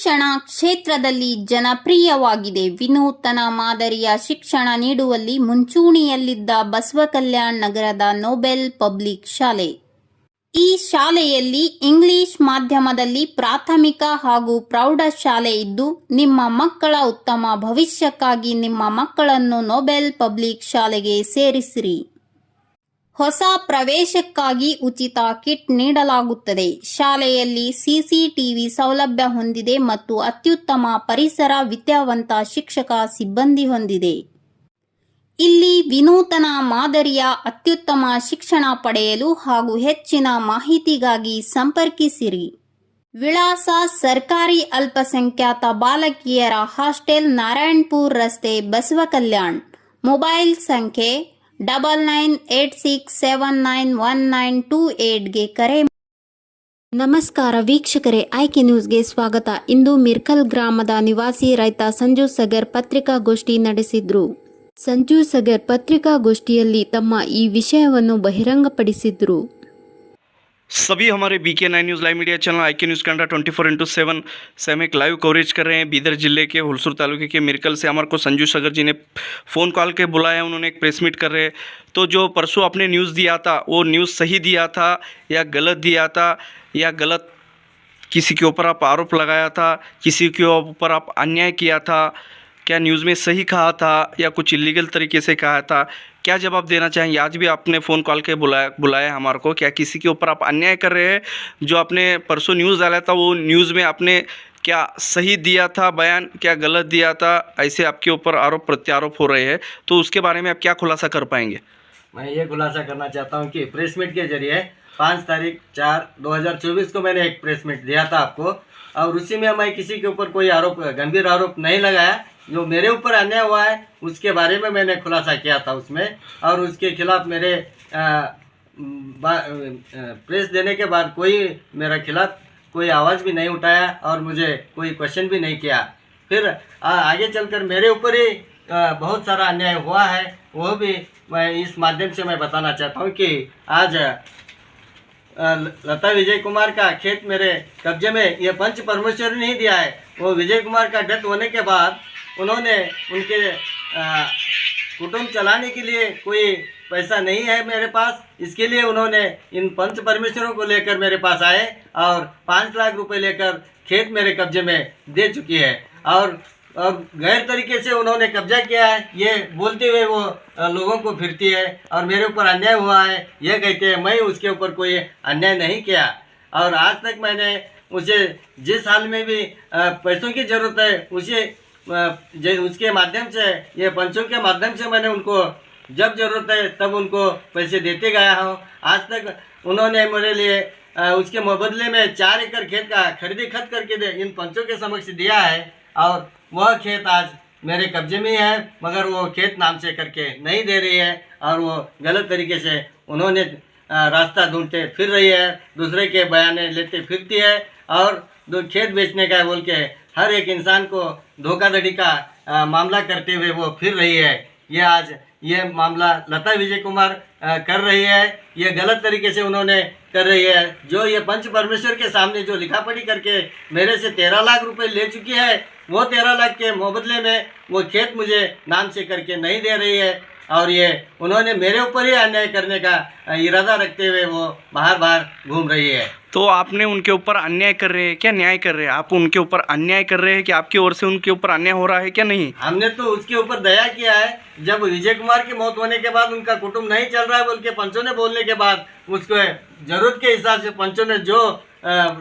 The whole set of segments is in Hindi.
ಶಿಕ್ಷಣ ಕ್ಷೇತ್ರದಲ್ಲಿ ಜನಪ್ರಿಯವಾಗಿದೆ. ವಿನೂತನ ಮಾದರಿಯ ಶಿಕ್ಷಣ ನೀಡುವಲ್ಲಿ ಮುಂಚೂಣಿಯಲ್ಲಿದ್ದ ಬಸವಕಲ್ಯಾಣ ನಗರದ ನೊಬೆಲ್ ಪಬ್ಲಿಕ್ ಶಾಲೆ. ಈ ಶಾಲೆಯಲ್ಲಿ ಇಂಗ್ಲಿಷ್ ಮಾಧ್ಯಮದಲ್ಲಿ ಪ್ರಾಥಮಿಕ ಹಾಗೂ ಪ್ರೌಢಶಾಲೆ ಇದ್ದು, ನಿಮ್ಮ ಮಕ್ಕಳ ಉತ್ತಮ ಭವಿಷ್ಯಕ್ಕಾಗಿ ನಿಮ್ಮ ಮಕ್ಕಳನ್ನು ನೊಬೆಲ್ ಪಬ್ಲಿಕ್ ಶಾಲೆಗೆ ಸೇರಿಸಿರಿ. ಹೊಸ ಪ್ರವೇಶಕ್ಕಾಗಿ ಉಚಿತ ಕಿಟ್ ನೀಡಲಾಗುತ್ತದೆ. ಶಾಲೆಯಲ್ಲಿ ಸಿಸಿಟಿವಿ ಸೌಲಭ್ಯ ಹೊಂದಿದೆ ಮತ್ತು ಅತ್ಯುತ್ತಮ ಪರಿಸರ, ವಿದ್ಯಾವಂತ ಶಿಕ್ಷಕ ಸಿಬ್ಬಂದಿ ಹೊಂದಿದೆ. ಇಲ್ಲಿ ವಿನೂತನ ಮಾದರಿಯ ಅತ್ಯುತ್ತಮ ಶಿಕ್ಷಣ ಪಡೆಯಲು ಹಾಗೂ ಹೆಚ್ಚಿನ ಮಾಹಿತಿಗಾಗಿ ಸಂಪರ್ಕಿಸಿರಿ. ವಿಳಾಸ: ಸರ್ಕಾರಿ ಅಲ್ಪಸಂಖ್ಯಾತ ಬಾಲಕಿಯರ ಹಾಸ್ಟೆಲ್, ನಾರಾಯಣಪುರ ರಸ್ತೆ, ಬಸವಕಲ್ಯಾಣ. ಮೊಬೈಲ್ ಸಂಖ್ಯೆ 9986791928 ಗೆ ಕರೆ. ನಮಸ್ಕಾರ ವೀಕ್ಷಕರೇ, ಆಯ್ಕೆ ನ್ಯೂಸ್ಗೆ ಸ್ವಾಗತ. ಇಂದು ಮಿರ್ಕಲ್ ಗ್ರಾಮದ ನಿವಾಸಿ ರೈತ ಸಂಜು ಸಗರ್ ಪತ್ರಿಕಾಗೋಷ್ಠಿ ನಡೆಸಿದ್ರು. ಸಂಜು ಸಗರ್ ಪತ್ರಿಕಾಗೋಷ್ಠಿಯಲ್ಲಿ ತಮ್ಮ ಈ ವಿಷಯವನ್ನು ಬಹಿರಂಗಪಡಿಸಿದ್ರು. सभी हमारे BK9 news live media channel IK news Kannada 24x7 से हम एक लाइव कवरेज कर रहे हैं। बीदर जिले के हुलसूर तालुके के मिरकल से हमारे को संजू सगर जी ने फ़ोन कॉल के बुलाया, उन्होंने एक प्रेस मीट कर रहे हैं। तो जो परसों आपने न्यूज़ दिया था, वो न्यूज़ सही दिया था या गलत दिया था, या गलत किसी के ऊपर आप आरोप लगाया था, किसी के ऊपर आप अन्याय किया था? क्या न्यूज़ में सही कहा था या कुछ इलीगल तरीके से कहा था? क्या जवाब देना चाहेंगे? आज भी आपने फ़ोन कॉल के बुलाया हमारे को। क्या किसी के ऊपर आप अन्याय कर रहे हैं? जो आपने परसों न्यूज़ डाला था, वो न्यूज़ में आपने क्या सही दिया था बयान, क्या गलत दिया था? ऐसे आपके ऊपर आरोप प्रत्यारोप हो रहे हैं, तो उसके बारे में आप क्या खुलासा कर पाएंगे? मैं ये खुलासा करना चाहता हूँ कि प्रेस मीट के जरिए 5 तारीख 4/2024 को मैंने एक प्रेस मीट दिया था आपको, और उसी में मैं किसी के ऊपर कोई आरोप, गंभीर आरोप नहीं लगाया। जो मेरे ऊपर अन्याय हुआ है उसके बारे में मैंने खुलासा किया था उसमें, और उसके खिलाफ मेरे प्रेस देने के बाद कोई मेरे खिलाफ कोई आवाज़ भी नहीं उठाया और मुझे कोई क्वेश्चन भी नहीं किया। फिर आगे चलकर मेरे ऊपर ही बहुत सारा अन्याय हुआ है, वो भी मैं इस माध्यम से मैं बताना चाहता हूँ कि आज लता विजय कुमार का खेत मेरे कब्जे में ये पंच परमेश्वर नहीं दिया है। वो विजय कुमार का डेथ होने के बाद उन्होंने उनके कुटुंब चलाने के लिए कोई पैसा नहीं है मेरे पास, इसके लिए उन्होंने इन पंच परमेश्वरों को लेकर मेरे पास आए और 5 लाख रुपए लेकर खेत मेरे कब्जे में दे चुकी है, और गैर तरीके से उन्होंने कब्जा किया है ये बोलते हुए वो लोगों को फिरती है और मेरे ऊपर अन्याय हुआ है ये कहते हैं। मैं उसके ऊपर कोई अन्याय नहीं किया, और आज तक मैंने उसे जिस हाल में भी पैसों की ज़रूरत है उसके माध्यम से, ये पंचों के माध्यम से मैंने उनको जब ज़रूरत है तब उनको पैसे देते गया हूँ। आज तक उन्होंने मेरे लिए उसके मुबदले में 4 एकड़ खेत का खरीदी खत करके इन पंचों के समक्ष दिया है, और वह खेत आज मेरे कब्जे में है, मगर वो खेत नाम से करके नहीं दे रही है, और वो गलत तरीके से उन्होंने रास्ता ढूंढते फिर रही है, दूसरे के बयाने लेते फिरती है, और खेत बेचने का बोल के हर एक इंसान को धोखाधड़ी का मामला करते हुए वो फिर रही है। ये आज ये मामला लता विजय कुमार कर रही है, ये गलत तरीके से उन्होंने कर रही है। जो ये पंच परमेश्वर के सामने जो लिखापढ़ी करके मेरे से 13 लाख रुपए ले चुकी है, वो 13 लाख के मुबदले में वो खेत मुझे नाम से करके नहीं दे रही है, और ये उन्होंने मेरे ऊपर ही अन्याय करने का इरादा रखते हुए वो बाहर घूम रही है। तो आपने उनके ऊपर अन्याय कर रहे हैं क्या न्याय कर रहे हैं? आप उनके ऊपर अन्याय कर रहे हैं कि आपकी ओर से उनके ऊपर अन्याय हो रहा है क्या? नहीं, हमने तो उसके ऊपर दया किया है। जब विजय कुमार की मौत होने के बाद उनका कुटुंब नहीं चल रहा है बोल के पंचों ने बोलने के बाद उसको जरूरत के हिसाब से पंचों ने जो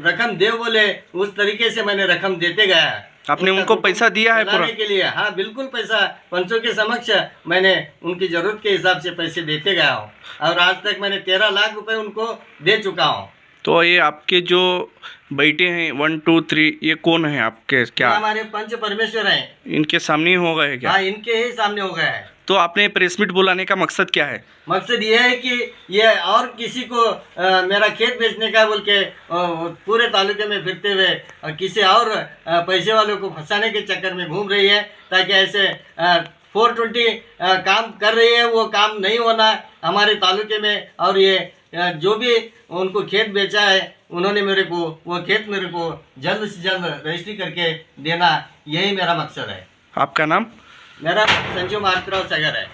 रकम दे बोले उस तरीके से मैंने रकम देते गया है। आपने उनको पैसा दिया है पूरा के लिए? हाँ बिल्कुल, पैसा पंचों के समक्ष मैंने उनकी जरूरत के हिसाब से पैसे देते गया हूँ, और आज तक मैंने 13 लाख रुपए उनको दे चुका हूँ। तो ये आपके जो बेटे हैं 1 2 3 ये कौन है आपके? क्या हमारे पंच परमेश्वर हैं। इनके सामने ही हो गए क्या? हाँ, इनके ही सामने हो गया है। तो आपने प्रेस मीट बुलाने का मकसद क्या है? मकसद ये है कि ये और किसी को मेरा खेत बेचने का बोल के पूरे तालुके में फिरते हुए किसी और पैसे वालों को फंसाने के चक्कर में घूम रही है, ताकि ऐसे 420 काम कर रही है, वो काम नहीं होना हमारे तालुके में। और ये जो भी उनको खेत बेचा है उन्होंने मेरे को वो खेत मेरे को जल्द से जल्द रजिस्ट्री करके देना, यही मेरा मकसद है। आपका नाम? मेरा संजू मारुतिराव सागर है।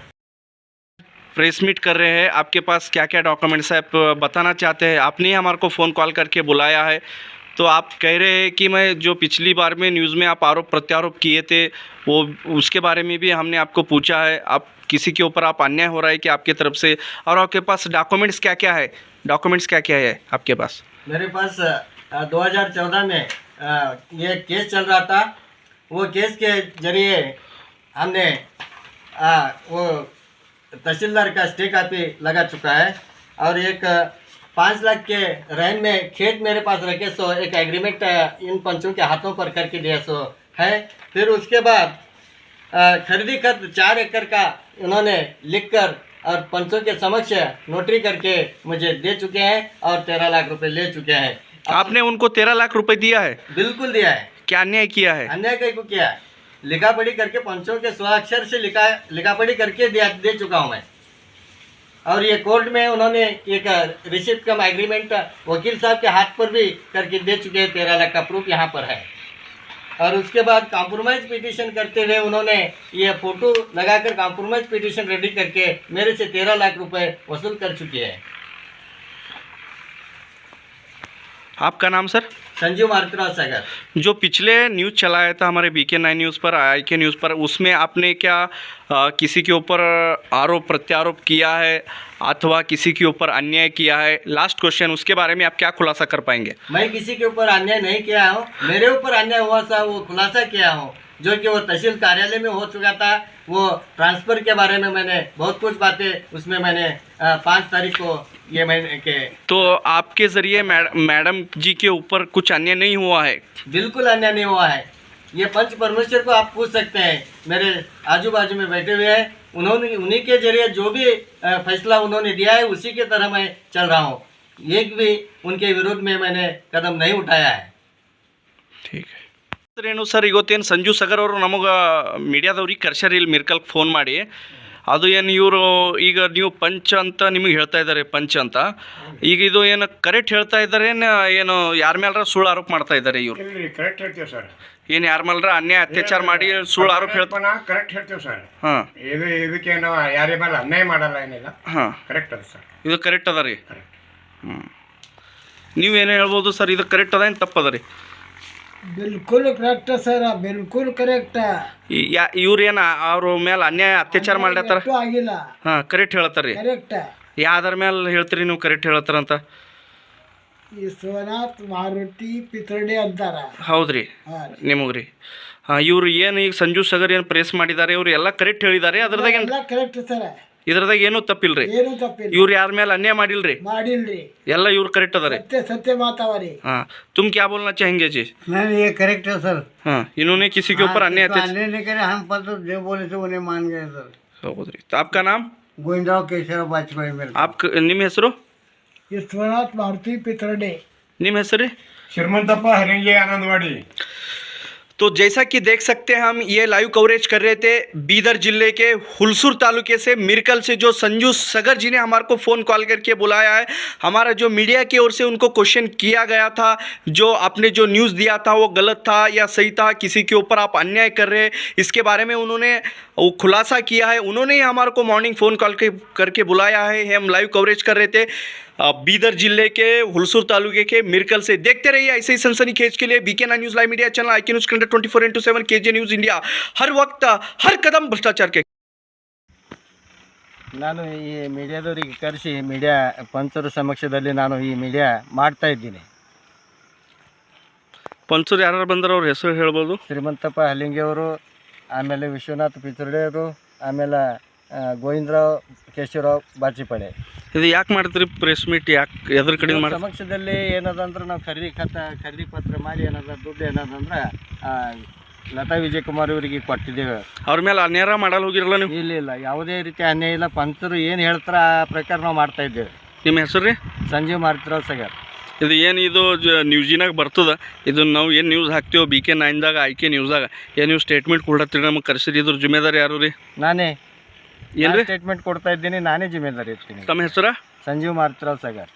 प्रेस मीट कर रहे हैं, आपके पास क्या क्या डॉक्यूमेंट्स है आप बताना चाहते हैं? आपने ही हमारे को फ़ोन कॉल करके बुलाया है, तो आप कह रहे हैं कि मैं जो पिछली बार में न्यूज़ में आप आरोप प्रत्यारोप किए थे वो उसके बारे में भी हमने आपको पूछा है। आप किसी के ऊपर आप अन्याय हो रहा है कि आपके तरफ से, और आपके पास डॉक्यूमेंट्स क्या क्या है? डॉक्यूमेंट्स क्या क्या है आपके पास? मेरे पास 2014 में ये केस चल रहा था। वो केस के जरिए हमने वो तहसीलदार का स्टे कापी लगा चुका है, और एक 5 लाख के रेंज में खेत मेरे पास रखे सो एक एग्रीमेंट इन पंचों के हाथों पर करके दिया सो है। फिर उसके बाद खरीदी खत 4 एकड़ का उन्होंने लिखकर और पंचों के समक्ष नोटरी करके मुझे दे चुके हैं और 13 लाख रुपए ले चुके हैं। आपने उनको 13 लाख रुपए दिया है? बिल्कुल दिया है। क्या अन्याय किया है? अन्याय कहीं को किया है? लिखा पढ़ी करके पंचों के स्वाक्षर से लिखा पढ़ी करके दे चुका हूँ मैं। और ये कोर्ट में उन्होंने एक रिसिप्ट कम एग्रीमेंट वकील साहब के हाथ पर भी करके दे चुके हैं। 13 लाख का प्रूफ यहाँ पर है। और उसके बाद कॉम्प्रोमाइज पिटीशन करते हुए उन्होंने ये फोटो लगाकर कॉम्प्रोमाइज पिटीशन रेडी करके मेरे से 13 लाख रुपए वसूल कर चुके हैं। आपका नाम सर? संजू मारुतिराव सागर। जो पिछले न्यूज़ चलाया था हमारे BK9 न्यूज़ पर, IK न्यूज़ पर, उसमें आपने क्या किसी के ऊपर आरोप प्रत्यारोप किया है अथवा किसी के ऊपर अन्याय किया है? लास्ट क्वेश्चन, उसके बारे में आप क्या खुलासा कर पाएंगे? मैं किसी के ऊपर अन्याय नहीं किया हूँ। मेरे ऊपर अन्याय हुआ था वो खुलासा किया हूँ, जो कि वो तहसील कार्यालय में हो चुका था। वो ट्रांसफ़र के बारे में मैंने बहुत कुछ बातें उसमें मैंने 5 तारीख को ये महीने के। तो आपके ज़रिए मैडम जी के ऊपर कुछ अन्याय नहीं हुआ है? बिल्कुल अन्याय नहीं हुआ है। ये पंच परमेश्वर को आप पूछ सकते हैं, मेरे आजू बाजू में बैठे हुए हैं। उन्होंने उन्हीं के जरिए जो भी फैसला उन्होंने दिया है उसी की तरह मैं चल रहा हूँ। एक भी उनके विरोध में मैंने कदम नहीं उठाया है। ठीक है ಏನು ಸರ್, ಇವತ್ತೇನು ಸಂಜು ಸಗರ್ ಅವರು ನಮಗೆ ಮೀಡಿಯಾದವ್ರಿಗೆ ಕರ್ಸ್ಯಾರ ಇಲ್ಲಿ ಮಿರ್ಕಲ್ಗೆ ಫೋನ್ ಮಾಡಿ. ಅದು ಏನು ಇವರು ಈಗ ನೀವು ಪಂಚ್ ಅಂತ ನಿಮಗೆ ಹೇಳ್ತಾ ಇದ್ದಾರೆ, ಪಂಚ್ ಅಂತ. ಈಗ ಇದು ಏನು ಕರೆಕ್ಟ್ ಹೇಳ್ತಾ ಇದ್ದಾರೆ ಏನು ಯಾರ ಮೇಲ್ರ ಸುಳ್ಳು ಆರೋಪ ಮಾಡ್ತಾ ಇದ್ದಾರೆ ಇವರು? ಕರೆಕ್ಟ್ ಹೇಳ್ತೀವಿ ಸರ್. ಏನು ಯಾರ ಮೇಲ್ರ ಅನ್ಯಾಯ ಅತ್ಯಾಚಾರ ಮಾಡಿ ಸುಳ್ಳು ಆರೋಪ ಹೇಳ್ತಾ? ಕರೆಕ್ಟ್ ಹೇಳ್ತೀವಿ ಸರ್. ಹಾಂ, ಇದಕ್ಕೇನು ಯಾರ ಮೇಲೆ ಅನ್ಯಾಯ ಮಾಡಲ್ಲ, ಏನಿಲ್ಲ. ಹಾಂ, ಕರೆಕ್ಟ್ ಅದ ಸರ್. ಇದು ಕರೆಕ್ಟ್ ಅದ ರೀ. ಹ್ಞೂ, ನೀವೇನು ಹೇಳ್ಬೋದು ಸರ್, ಇದು ಕರೆಕ್ಟ್ ಅದ ಏನು ತಪ್ಪದ ರೀ? बिल्कुल करेक्ट सर, बिल्कुल करेक्ट. ಇವ್ರೇನು ಅವ್ರ ಮೇಲೆ ಅನ್ಯಾಯ ಅತ್ಯಾಚಾರ ಮಾಡ್ಲತ್ತಾರ? ಆಗಿಲ್ಲ. ಹಾಂ, ಕರೆಕ್ಟ್ ಹೇಳ್ತಾರ ರೀ. ಕರೆಕ್ಟ್. ಯಾವ್ದ್ರ ಮೇಲೆ ಹೇಳ್ತೀರಿ ನೀವು ಕರೆಕ್ಟ್ ಹೇಳ್ತಾರಂತ? ವಿಶ್ವನಾಥ್ ಮಾರುತಿ ಪಿತರ್ಡೆ ಅಂತಾರ. ಹೌದ್ರಿ, ನಿಮಗೆ ರೀ. ಹಾಂ, ಇವ್ರು ಏನು ಈಗ ಸಂಜು ಸಗರ್ ಏನು ಪ್ರೆಸ್ ಮಾಡಿದ್ದಾರೆ, ಇವ್ರು ಎಲ್ಲ ಕರೆಕ್ಟ್ ಹೇಳಿದ್ದಾರೆ. ಅದ್ರದಾಗ ಎಲ್ಲ ಕರೆಕ್ಟ್ ಸರ್, ಇದ್ರದಾಗ ಏನೂ ತಪ್ಪಿಲ್ರಿ. ಏನು ತಪ್ಪಿಲ್ಲ. ಇವ್ರು ಯಾರ ಮೇಲೆ ಅನ್ಯಾಯ ಮಾಡಿಲ್ರಿ, ಮಾಡಿಲ್ರಿ. ಎಲ್ಲ ಇವ್ರು ಕರೆಕ್ಟ್ ಅದ ರೀ. सत्य सत्य बात हमारी. हाँ, तुम क्या बोलना चाहेंगे जी? नहीं, ये करेक्ट है सर. हाँ, इन्होंने किसी के ऊपर अन्याय अन्याय नहीं करे, हम पर तो जो बोले थे उन्हें मान गए सर. तो आपका नाम? गोविंदराव केशवराव वाजपेयी मेरे. आप ನಿಮ್ಮ ಹೆಸರು? विश्वनाथ मारुति पितर्डे. ನಿಮ್ಮ ಹೆಸರು? ಶ್ರೀಮಂತಪ್ಪ ಹರಿಂಗೆ ಆನಂದವಾಡಿ. तो जैसा कि देख सकते हैं, हम ये लाइव कवरेज कर रहे थे बीदर जिले के हुलसूर तालुके से मिरकल से, जो संजू सगर जी ने हमारे को फ़ोन कॉल करके बुलाया है. हमारा जो मीडिया की ओर से उनको क्वेश्चन किया गया था, जो आपने जो न्यूज़ दिया था वो गलत था या सही था, किसी के ऊपर आप अन्याय कर रहे हैं, इसके बारे में उन्होंने वो खुलासा किया है. उन्होंने ही हमारे को मॉर्निंग फ़ोन कॉल करके बुलाया है. हम लाइव कवरेज कर रहे थे बीदर जिले के हुलसूर तालुके के मिरकल से. देखते रहिए ऐसे ही सनसनीखेज के लिए BK9 news live media channel IK news 24/7 KJ news India, हर वक्त हर कदम भ्रष्टाचार के. ನಾನು ಈ ಮೀಡಿಯಾದವರಿಗೆ ಕರೆಸಿ ಮೀಡಿಯಾ ಪಂಚರ ಸಮಕ್ಷದಲ್ಲಿ ನಾನು ಈ ಮೀಡಿಯಾ ಮಾಡ್ತಾ ಇದ್ದೀನಿ. ಪಂಚರು ಯಾರು ಬಂದರು, ಅವ್ರ ಹೆಸರು ಹೇಳ್ಬೋದು? ಶ್ರೀಮಂತಪ್ಪ ಹಲಿಂಗೆ ಅವರು, ಆಮೇಲೆ ವಿಶ್ವನಾಥ್ ಪಿತರ್ಡೆ ಅವರು, ಆಮೇಲೆ ಗೋವಿಂದರಾವ್ ಕೇಶವರಾವ್ ಬಾಚಿಪಡೆ. ಇದು ಯಾಕೆ ಮಾಡ್ತೀರಿ ಪ್ರೆಸ್ ಮೀಟ್? ಯಾಕೆ ಎದ್ರ ಕಡೆ ಮಾಡಿ? ಸಮಕ್ಷದಲ್ಲಿ ಏನದಂದ್ರೆ ನಾವು ಖರೀದಿ ಪತ್ರ ಮಾಡಿ ಏನದ ದುಡ್ಡು ಏನದಂದ್ರೆ ಲತಾ ವಿಜಯಕುಮಾರ್ ಇವರಿಗೆ ಕೊಟ್ಟಿದ್ದೇವೆ. ಅವ್ರ ಮೇಲೆ ಅನ್ಯಾಯ ಮಾಡಲು ಹೋಗಿರಲ್ಲ ನೀವು? ಇಲ್ಲ, ಯಾವುದೇ ರೀತಿ ಅನ್ಯಾಯ ಇಲ್ಲ. ಪಂಚರು ಏನು ಹೇಳ್ತಾರೆ ಆ ಪ್ರಕಾರ ನಾವು ಮಾಡ್ತಾ ಇದ್ದೇವೆ. ನಿಮ್ಮ ಹೆಸರು ರೀ? ಸಂಜೀವ್ ಮಾರುತಿರಾವ್ ಸಾಗರ್. ಇದು ಏನು ಇದು ನ್ಯೂಸಿನಾಗ ಬರ್ತದ, ಇದು ನಾವು ಏನು ನ್ಯೂಸ್ ಹಾಕ್ತೀವೋ BK9ದಾಗ IK ನ್ಯೂಸ್ದಾಗ ಏನು ನೀವು ಸ್ಟೇಟ್ಮೆಂಟ್ ಕೊಡ್ತೀರಿ ನಮಗೆ ಕರೆಸಿರಿ, ಇದ್ರ ಜಿಮ್ಮೆದಾರಿ ಯಾರು ರೀ? ನಾನೇ ಏನು ಸ್ಟೇಟ್ಮೆಂಟ್ ಕೊಡ್ತಾ ಇದ್ದೀನಿ, ನಾನೇ ಜಿಮ್ಮೆದಾರಿ ಇರ್ತೀನಿ. ತಮ್ಮ ಹೆಸರು? ಸಂಜೀವ್ ಮಾರುತಿರಾವ್ ಸಾಗರ್.